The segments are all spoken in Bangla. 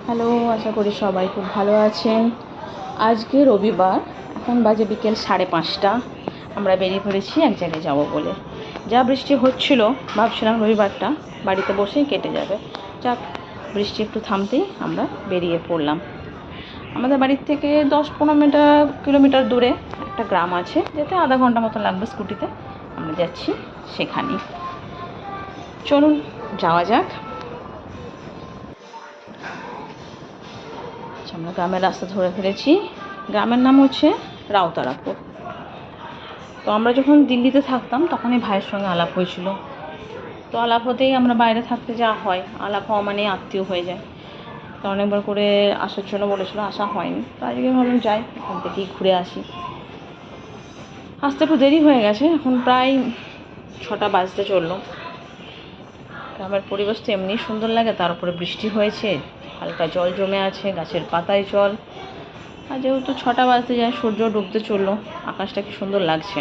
হ্যালো, আশা করি সবাই খুব ভালো আছেন। আজকে রবিবার, এখন বাজে বিকেল 5:30। আমরা বেরিয়ে পড়েছি এক জায়গায় যাব বলে। যা বৃষ্টি হচ্ছিল, ভাবছিলাম রবিবারটা বাড়িতে বসেই কেটে যাবে। যাক, বৃষ্টি একটু থামতেই আমরা বেরিয়ে পড়লাম। আমাদের বাড়ির থেকে 10-15 কিলোমিটার দূরে একটা গ্রাম আছে, যেতে আধা ঘন্টা মতো লাগবে স্কুটিতে। আমরা যাচ্ছি সেখানেই। চলুন যাওয়া যাক। আমরা গ্রামের রাস্তা ধরে ফেলেছি। গ্রামের নাম হচ্ছে রাউতারাপুর। তো আমরা যখন দিল্লিতে থাকতাম তখনই ভাইয়ের সঙ্গে আলাপ হয়েছিল। তো আলাপ হতেই আমরা বাইরে থাকতে যাওয়া হয়, আলাপ হওয়া মানে আত্মীয় হয়ে যায়। তো অনেকবার করে আসার জন্য বলেছিল, আসা হয়নি। তো আজকে ভাবলাম যাই, এখান থেকেই ঘুরে আসি। আসতে একটু দেরি হয়ে গেছে, এখন প্রায় 6টা বাজতে চললো। গ্রামের পরিবেশ তো এমনি সুন্দর লাগে, তার উপরে বৃষ্টি হয়েছে, হালকা জল জমে আছে, গাছের পাতায় জল। আর যেহেতু 6টা বাজতে যায়, সূর্য ডুবতে চললো, আকাশটা কি সুন্দর লাগছে।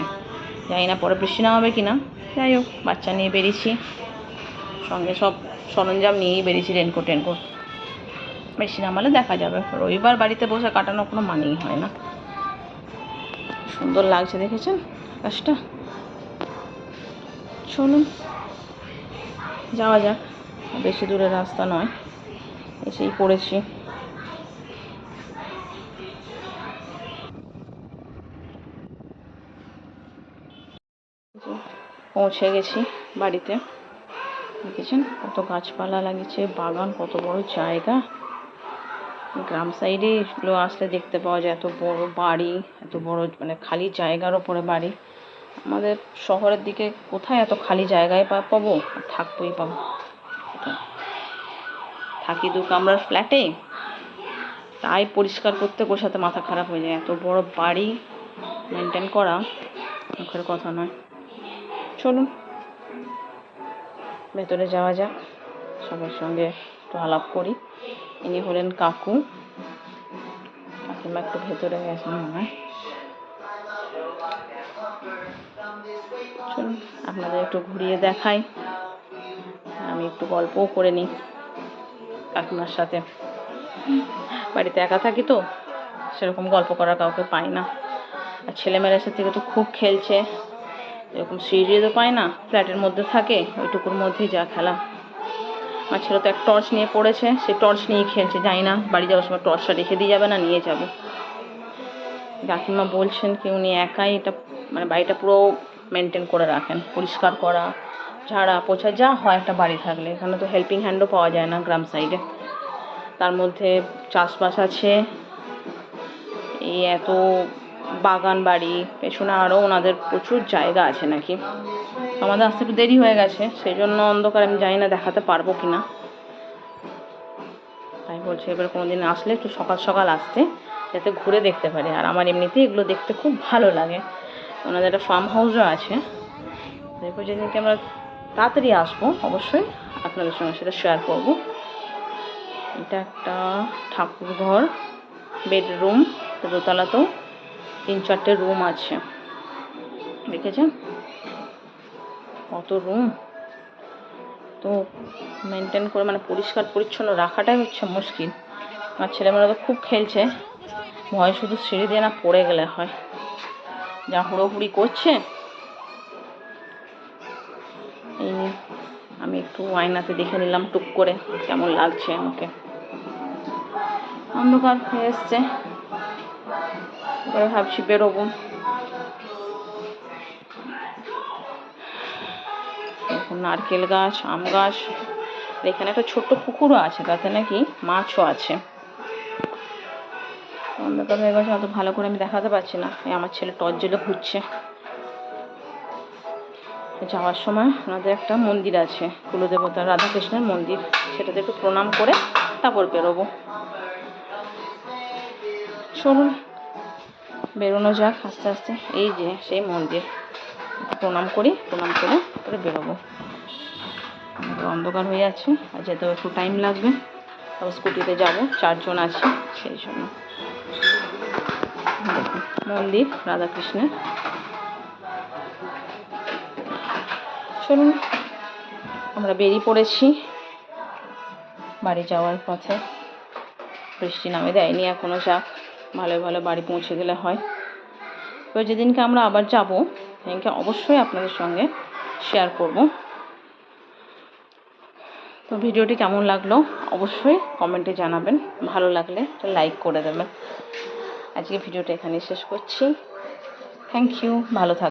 জানি না পরে বৃষ্টি না হবে কিনা। যাই হোক, বাচ্চা নিয়ে বেরিয়েছি, সঙ্গে সব সরঞ্জাম নিয়েই বেরিয়েছি, রেনকোট। বৃষ্টি নামালে দেখা যাবে। রবিবার বাড়িতে বসে কাটানো কোনো মানেই হয় না। সুন্দর লাগছে, দেখেছেন আকাশটা? চলুন যাওয়া যাক। বেশি দূরের রাস্তা নয়, এসেই পড়েছি। পৌঁছে গেছি বাড়িতে। দেখেছেন কত গাছপালা লাগিয়েছে, বাগান, কত বড় জায়গা। গ্রাম সাইডে এগুলো আসলে দেখতে পাওয়া যায়, এত বড় বাড়ি, এত বড় মানে খালি জায়গার ওপরে বাড়ি। আমাদের শহরের দিকে কোথায় এত খালি জায়গায় পাবো? থাকবোই পাবো কোথায়? থাকি 2 কামরার ফ্ল্যাটে, তাই পরিষ্কার করতে গোছাতে মাথা খারাপ হয়ে যায়। এত বড় বাড়ি মেনটেন করা মুখের কথা নয়। চলুন ভেতরে যাওয়া যাক, সবার সঙ্গে একটু আলাপ করি। ইনি হলেন কাকু। কাকিমা একটু ভেতরে গেছেন মনে হয়। চলুন আপনাদের একটু ঘুরিয়ে দেখাই, আমি একটু গল্পও করে নিই কাকিমার সাথে। বাড়িতে একা থাকি তো সেরকম গল্প করার কাউকে পাই না। আর ছেলেমেয়েরা এসে থেকে তো খুব খেলছে, এরকম সিঁড়ি তো পায় না, ফ্ল্যাটের মধ্যে থাকে, ওইটুকুর মধ্যেই যা খেলা। আমার ছেলে তো এক টর্চ নিয়ে পড়েছে, সে টর্চ নিয়ে খেলছে। জানি না বাড়ি যাওয়ার সময় টর্চটা রেখে দিয়ে যাবে না নিয়ে যাবে। কাকিমা বলছেন কি উনি একাই এটা মানে বাড়িটা পুরো মেনটেন করে রাখেন, পরিষ্কার করা, ঝাড়া পোছা যা হয় একটা বাড়ি থাকলে। এখানে তো হেল্পিং হ্যান্ডও পাওয়া যায় না গ্রাম সাইডে। তার মধ্যে চাষবাস আছে, এই এত বাগান বাড়ি, পেছনে আরও ওনাদের প্রচুর জায়গা আছে নাকি। আমাদের আসতে একটু দেরি হয়ে গেছে, সেই জন্য অন্ধকার, আমি জানি না দেখাতে পারবো কিনা। তাই বলছি এবার কোনোদিন আসলে একটু সকাল সকাল আসতে, যাতে ঘুরে দেখতে পারে। আর আমার এমনিতেই এগুলো দেখতে খুব ভালো লাগে। ওনাদের একটা ফার্ম হাউসও আছে। এরপর যেদিনকে আমরা তাড়াতাড়ি আসবো অবশ্যই আপনাদের সঙ্গে সেটা শেয়ার করব। এটা একটা ঠাকুর ঘর, বেডরুম, দোতলাতেও 3-4টে রুম আছে। দেখেছেন কত রুম। তো মেনটেন করে মানে পরিষ্কার পরিচ্ছন্ন রাখাটাই হচ্ছে মুশকিল। আমার ছেলেমেয়েরা তো খুব খেলছে, ভয় শুধু সিঁড়ি দিয়ে না পড়ে গেলে হয়, যা হুড়োহুড়ি করছে। এই আমি একটু আয়নাতে দেখে নিলাম টুক করে কেমন লাগছে আমাকে। অন্ধকার হয়ে এসছে, এবার ভাবছি বেরোবো। এখন নারকেল গাছ, আম গাছ, এখানে একটা ছোট্ট পুকুরও আছে, তাতে নাকি মাছও আছে। অন্ধকার হয়ে গেছে, অত ভালো করে আমি দেখাতে পারছি না। আমার ছেলে টর্চ জ্বেলে ঘুরছে। যাওয়ার সময় ওনাদের একটা মন্দির আছে, কুলদেবতা রাধাকৃষ্ণের মন্দির, সেটাতে একটু প্রণাম করে তারপর বেরোবো। চলুন বেরোনো যাক আস্তে আস্তে। এই যে সেই মন্দির, প্রণাম করি, প্রণাম করে তারপরে বেরোবো। অন্ধকার হয়ে যাচ্ছে আর যেতেও একটু টাইম লাগবে, তারপর স্কুটিতে যাব, 4 জন আছি সেই জন্য। দেখুন মন্দির রাধাকৃষ্ণের। চলুন আমরা বেরিয়ে পড়েছি বাড়ি যাওয়ার পথে। বৃষ্টি নামে দেয়নি এখনও, যাক ভালো ভালো বাড়ি পৌঁছে গেলে হয়। এবার যেদিনকে আমরা আবার যাব সেদিনকে অবশ্যই আপনাদের সঙ্গে শেয়ার করব। তো ভিডিওটি কেমন লাগলো অবশ্যই কমেন্টে জানাবেন, ভালো লাগলে লাইক করে দেবেন। আজকে ভিডিওটা এখানে শেষ করছি। থ্যাংক ইউ, ভালো থাকবেন।